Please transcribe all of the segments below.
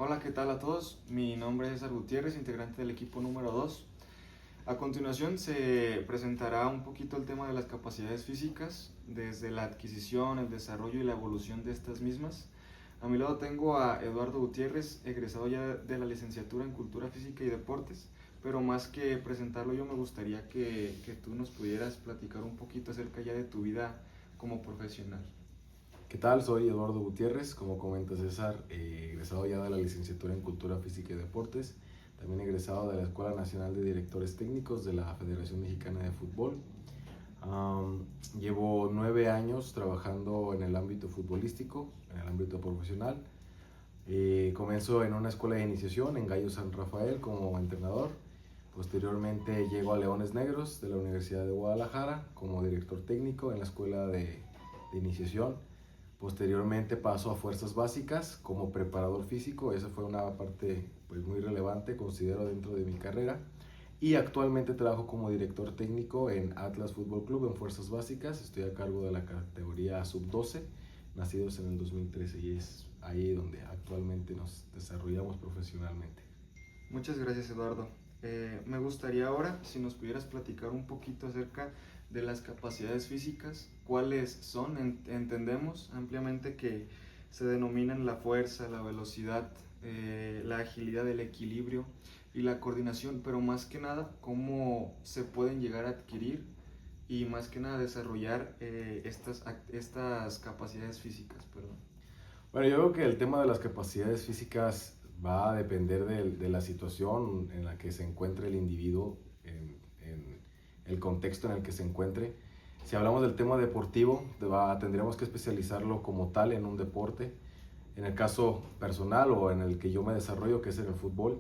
Hola, ¿qué tal a todos? Mi nombre es César Gutiérrez, integrante del equipo número 2. A continuación se presentará un poquito el tema de las capacidades físicas, desde la adquisición, el desarrollo y la evolución de estas mismas. A mi lado tengo a Eduardo Gutiérrez, egresado ya de la licenciatura en Cultura Física y Deportes, pero más que presentarlo yo me gustaría que tú nos pudieras platicar un poquito acerca ya de tu vida como profesional. ¿Qué tal? Soy Eduardo Gutiérrez, como comenta César, egresado ya de la licenciatura en Cultura Física y Deportes, también egresado de la Escuela Nacional de Directores Técnicos de la Federación Mexicana de Fútbol. Llevo 9 años trabajando en el ámbito futbolístico, en el ámbito profesional. Comienzo en una escuela de iniciación en Gallo San Rafael como entrenador. Posteriormente llego a Leones Negros de la Universidad de Guadalajara como director técnico en la escuela de iniciación. Posteriormente paso a Fuerzas Básicas como preparador físico. Esa fue una parte pues, muy relevante, considero, dentro de mi carrera. Y actualmente trabajo como director técnico en Atlas Fútbol Club en Fuerzas Básicas. Estoy a cargo de la categoría sub-12, nacidos en el 2013, y es ahí donde actualmente nos desarrollamos profesionalmente. Muchas gracias, Eduardo. Me gustaría ahora si nos pudieras platicar un poquito acerca de las capacidades físicas, cuáles son. Entendemos ampliamente que se denominan la fuerza, la velocidad, la agilidad, el equilibrio y la coordinación, pero más que nada cómo se pueden llegar a adquirir y más que nada desarrollar estas capacidades físicas, perdón. Bueno, yo creo que el tema de las capacidades físicas va a depender de la situación en la que se encuentre el individuo, en el contexto en el que se encuentre. Si hablamos del tema deportivo, tendríamos que especializarlo como tal en un deporte. En el caso personal o en el que yo me desarrollo, que es en el fútbol,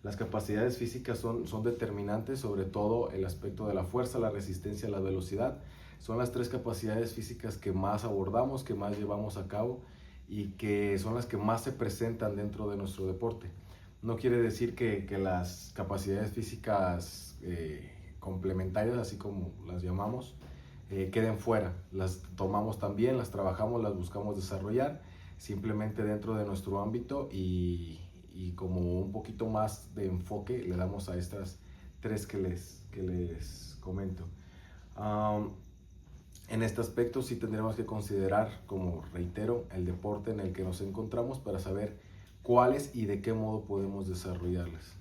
las capacidades físicas son determinantes, sobre todo el aspecto de la fuerza, la resistencia, la velocidad. Son las tres capacidades físicas que más abordamos, que más llevamos a cabo y que son las que más se presentan dentro de nuestro deporte. No quiere decir que las capacidades físicas complementarias, así como las llamamos, queden fuera. Las tomamos también, las trabajamos, las buscamos desarrollar, simplemente dentro de nuestro ámbito y como un poquito más de enfoque le damos a estas tres que les comento. Um, en este aspecto sí tendremos que considerar, como reitero, el deporte en el que nos encontramos para saber cuáles y de qué modo podemos desarrollarlas.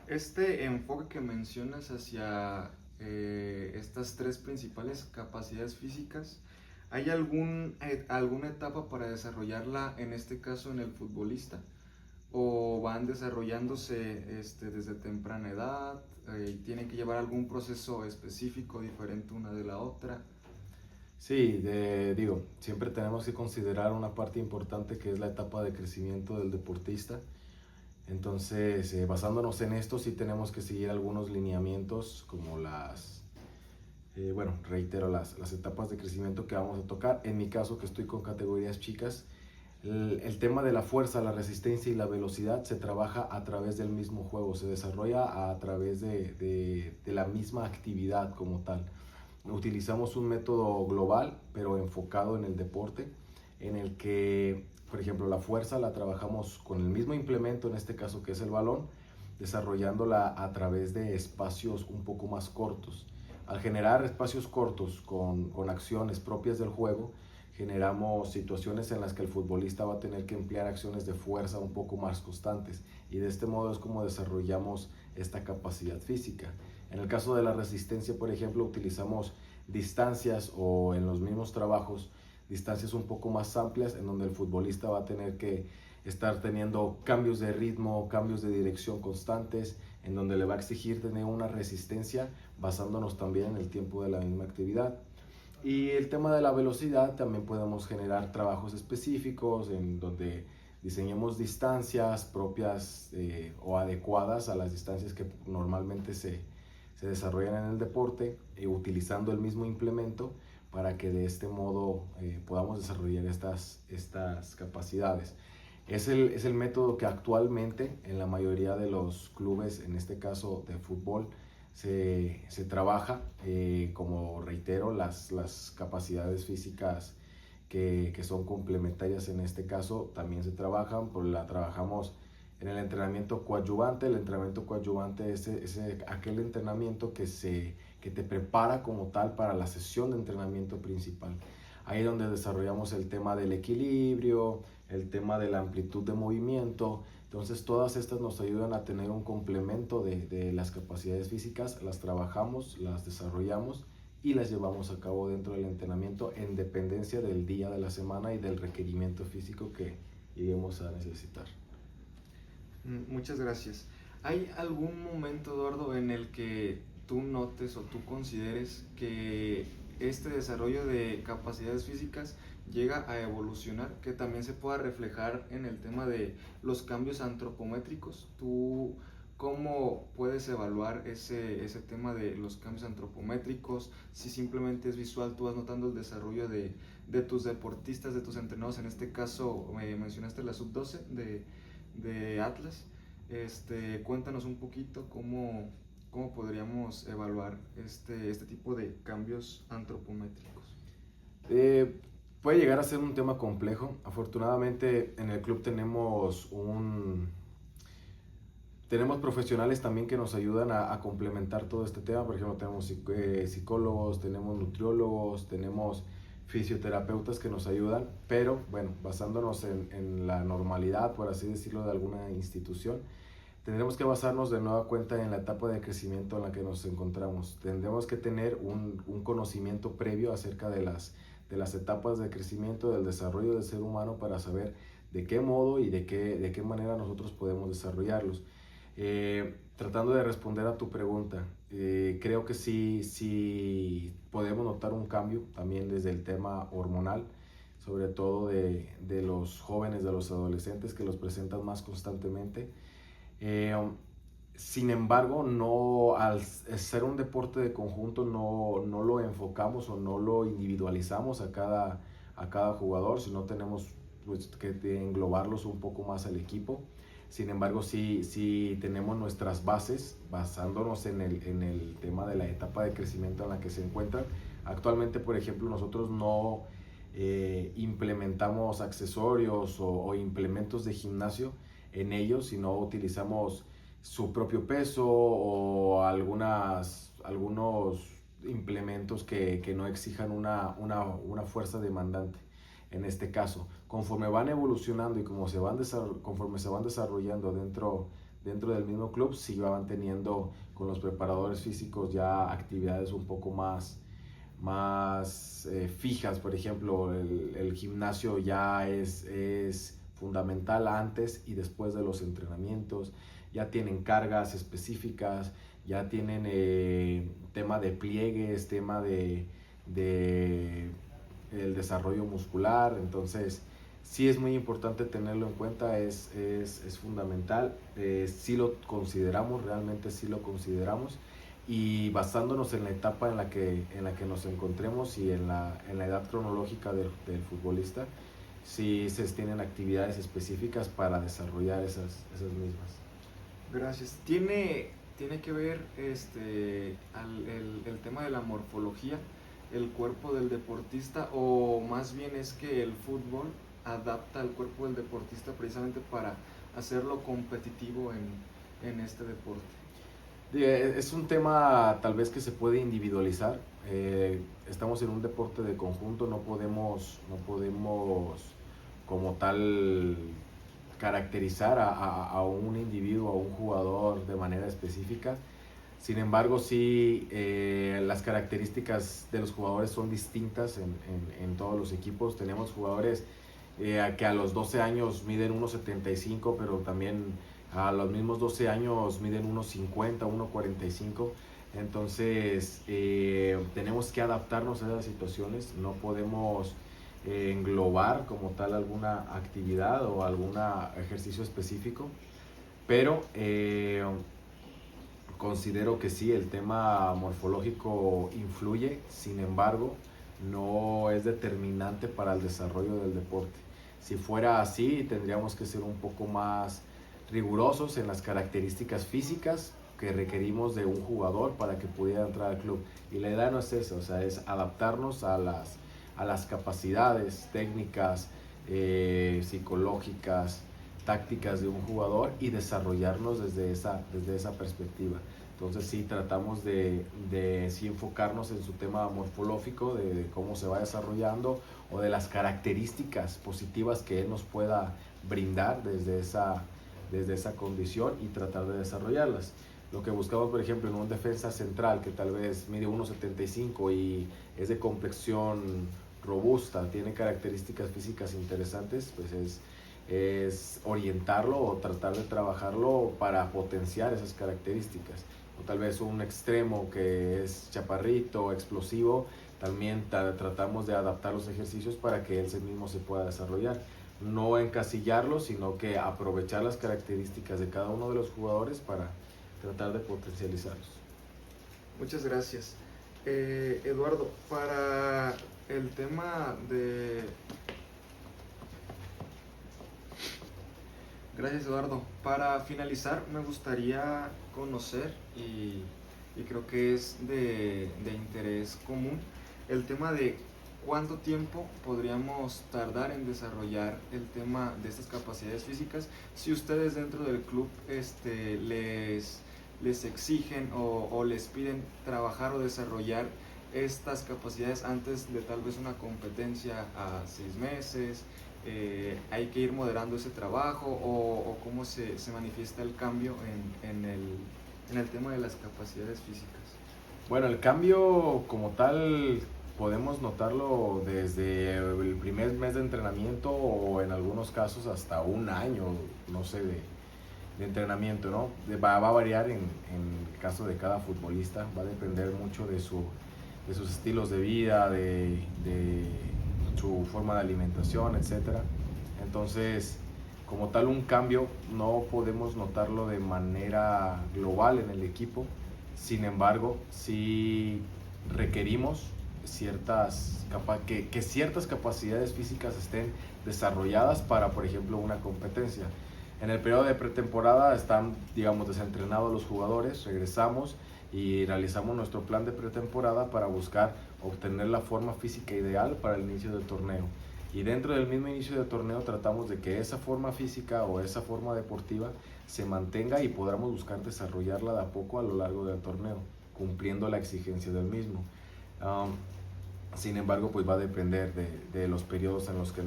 Este enfoque que mencionas hacia estas tres principales capacidades físicas, ¿hay alguna etapa para desarrollarla, en este caso en el futbolista? ¿O van desarrollándose desde temprana edad? ¿Y tienen que llevar algún proceso específico diferente una de la otra? Sí, digo, siempre tenemos que considerar una parte importante que es la etapa de crecimiento del deportista. Entonces, basándonos en esto, sí tenemos que seguir algunos lineamientos como bueno, reitero, las etapas de crecimiento que vamos a tocar. En mi caso, que estoy con categorías chicas, el tema de la fuerza, la resistencia y la velocidad se trabaja a través del mismo juego, se desarrolla a través de la misma actividad como tal. Utilizamos un método global, pero enfocado en el deporte, en el que, por ejemplo, la fuerza la trabajamos con el mismo implemento, en este caso que es el balón, desarrollándola a través de espacios un poco más cortos. Al generar espacios cortos con acciones propias del juego, generamos situaciones en las que el futbolista va a tener que emplear acciones de fuerza un poco más constantes, y de este modo es como desarrollamos esta capacidad física. En el caso de la resistencia, por ejemplo, utilizamos distancias, o en los mismos trabajos, distancias un poco más amplias, en donde el futbolista va a tener que estar teniendo cambios de ritmo, cambios de dirección constantes, en donde le va a exigir tener una resistencia basándonos también en el tiempo de la misma actividad. Y el tema de la velocidad, también podemos generar trabajos específicos en donde diseñemos distancias propias o adecuadas a las distancias que normalmente se desarrollan en el deporte, utilizando el mismo implemento, para que de este modo podamos desarrollar estas capacidades. Es el método que actualmente en la mayoría de los clubes, en este caso de fútbol, se trabaja, como reitero, las capacidades físicas que son complementarias en este caso también se trabajan, pero la trabajamos en el entrenamiento coadyuvante. El entrenamiento coadyuvante es aquel entrenamiento que te prepara como tal para la sesión de entrenamiento principal. Ahí es donde desarrollamos el tema del equilibrio, el tema de la amplitud de movimiento. Entonces todas estas nos ayudan a tener un complemento de las capacidades físicas, las trabajamos, las desarrollamos y las llevamos a cabo dentro del entrenamiento en dependencia del día de la semana y del requerimiento físico que lleguemos a necesitar. Muchas gracias. ¿Hay algún momento, Eduardo, en el que tú notes o tú consideres que este desarrollo de capacidades físicas llega a evolucionar, que también se pueda reflejar en el tema de los cambios antropométricos? ¿Tú cómo puedes evaluar ese tema de los cambios antropométricos? Si simplemente es visual, tú vas notando el desarrollo de tus deportistas, de tus entrenados. En este caso mencionaste la sub-12 de Atlas. Cuéntanos un poquito cómo podríamos evaluar este tipo de cambios antropométricos. Puede llegar a ser un tema complejo. Afortunadamente en el club tenemos profesionales también que nos ayudan a complementar todo este tema. Por ejemplo, tenemos psicólogos, tenemos nutriólogos, tenemos fisioterapeutas que nos ayudan, pero bueno, basándonos en la normalidad, por así decirlo, de alguna institución, tendremos que basarnos de nueva cuenta en la etapa de crecimiento en la que nos encontramos. Tendremos que tener un conocimiento previo acerca de las etapas de crecimiento, del desarrollo del ser humano, para saber de qué modo y de qué manera nosotros podemos desarrollarlos. Tratando de responder a tu pregunta, creo que sí podemos notar un cambio también desde el tema hormonal, sobre todo de los jóvenes, de los adolescentes, que los presentan más constantemente. Sin embargo, no, al ser un deporte de conjunto, no lo enfocamos o no lo individualizamos a cada jugador, sino tenemos pues, que englobarlos un poco más al equipo. Sin embargo, sí tenemos nuestras bases basándonos en el tema de la etapa de crecimiento en la que se encuentran. Actualmente, por ejemplo, nosotros no implementamos accesorios o implementos de gimnasio en ellos, sino utilizamos su propio peso o algunos implementos que no exijan una fuerza demandante. En este caso, conforme van evolucionando y conforme se van desarrollando dentro del mismo club, sí van teniendo con los preparadores físicos ya actividades un poco más fijas. Por ejemplo, el gimnasio ya es fundamental antes y después de los entrenamientos. Ya tienen cargas específicas, ya tienen tema de pliegues, tema de el desarrollo muscular. Entonces sí es muy importante tenerlo en cuenta, es fundamental. Sí lo consideramos, realmente sí lo consideramos, y basándonos en la etapa en la que nos encontremos y en la edad cronológica del futbolista, sí se tienen actividades específicas para desarrollar esas mismas. Gracias. ¿Tiene que ver el tema de la morfología, el cuerpo del deportista, o más bien es que el fútbol adapta al cuerpo del deportista precisamente para hacerlo competitivo en este deporte? Es un tema tal vez que se puede individualizar. Estamos en un deporte de conjunto, no podemos como tal caracterizar a un individuo, a un jugador de manera específica. Sin embargo, sí, las características de los jugadores son distintas en todos los equipos. Tenemos jugadores que a los 12 años miden 1.75, pero también a los mismos 12 años miden 1.50, 1.45. Entonces tenemos que adaptarnos a esas situaciones. No podemos englobar como tal alguna actividad o algún ejercicio específico, pero considero que sí, el tema morfológico influye. Sin embargo, no es determinante para el desarrollo del deporte. Si fuera así, tendríamos que ser un poco más rigurosos en las características físicas que requerimos de un jugador para que pudiera entrar al club. Y la idea no es eso, o sea, es adaptarnos a las capacidades técnicas, psicológicas, tácticas de un jugador y desarrollarnos desde esa perspectiva. Entonces sí tratamos de sí enfocarnos en su tema morfológico, de cómo se va desarrollando o de las características positivas que él nos pueda brindar desde esa condición y tratar de desarrollarlas. Lo que buscamos, por ejemplo, en un defensa central que tal vez mide 1,75 y es de complexión robusta, tiene características físicas interesantes, pues es orientarlo o tratar de trabajarlo para potenciar esas características. O tal vez un extremo que es chaparrito, explosivo, también tratamos de adaptar los ejercicios para que él mismo se pueda desarrollar. No encasillarlo, sino que aprovechar las características de cada uno de los jugadores para tratar de potencializarlos. Muchas gracias. Eduardo, para el tema de... Gracias, Eduardo. Para finalizar, me gustaría conocer, y creo que es de interés común, el tema de cuánto tiempo podríamos tardar en desarrollar el tema de estas capacidades físicas si ustedes dentro del club les exigen o les piden trabajar o desarrollar estas capacidades antes de tal vez una competencia a 6 meses. Hay que ir moderando ese trabajo o cómo se manifiesta el cambio en el tema de las capacidades físicas. Bueno, el cambio como tal podemos notarlo desde el primer mes de entrenamiento o en algunos casos hasta un año, no sé, de entrenamiento, ¿no? Va a variar en el caso de cada futbolista, va a depender mucho de sus estilos de vida, de su forma de alimentación, etcétera. Entonces, como tal, un cambio no podemos notarlo de manera global en el equipo. Sin embargo, sí requerimos que ciertas capacidades físicas estén desarrolladas para, por ejemplo, una competencia. En el periodo de pretemporada están, digamos, desentrenados los jugadores, regresamos y realizamos nuestro plan de pretemporada para buscar obtener la forma física ideal para el inicio del torneo. Y dentro del mismo inicio del torneo tratamos de que esa forma física o esa forma deportiva se mantenga y podamos buscar desarrollarla de a poco a lo largo del torneo, cumpliendo la exigencia del mismo. Sin embargo, pues va a depender de los periodos en los que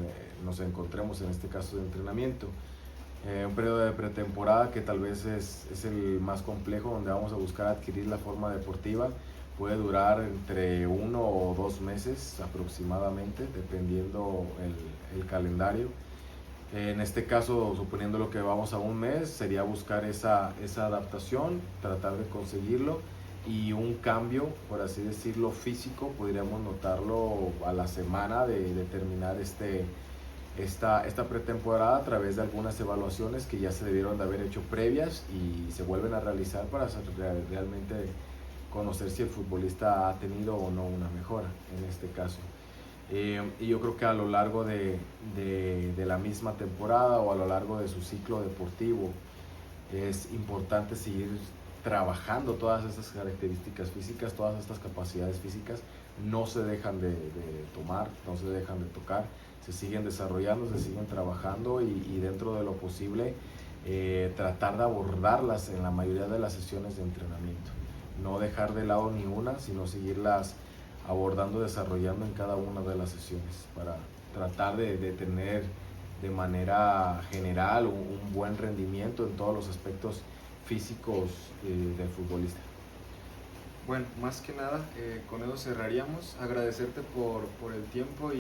nos encontremos, en este caso de entrenamiento. Un periodo de pretemporada que tal vez es el más complejo, donde vamos a buscar adquirir la forma deportiva, puede durar entre 1 o 2 meses aproximadamente, dependiendo el calendario. En este caso, suponiendo lo que vamos a un mes, sería buscar esa adaptación, tratar de conseguirlo, y un cambio, por así decirlo, físico, podríamos notarlo a la semana de terminar esta pretemporada a través de algunas evaluaciones que ya se debieron de haber hecho previas y se vuelven a realizar para realmente conocer si el futbolista ha tenido o no una mejora en este caso. Y yo creo que a lo largo de la misma temporada o a lo largo de su ciclo deportivo es importante seguir trabajando todas estas características físicas, todas estas capacidades físicas. No se dejan de tomar, no se dejan de tocar, se siguen desarrollando, se siguen trabajando y dentro de lo posible tratar de abordarlas en la mayoría de las sesiones de entrenamiento. No dejar de lado ni una, sino seguirlas abordando, desarrollando en cada una de las sesiones para tratar de tener de manera general un buen rendimiento en todos los aspectos físicos del futbolista. Bueno, más que nada, con eso cerraríamos. Agradecerte por el tiempo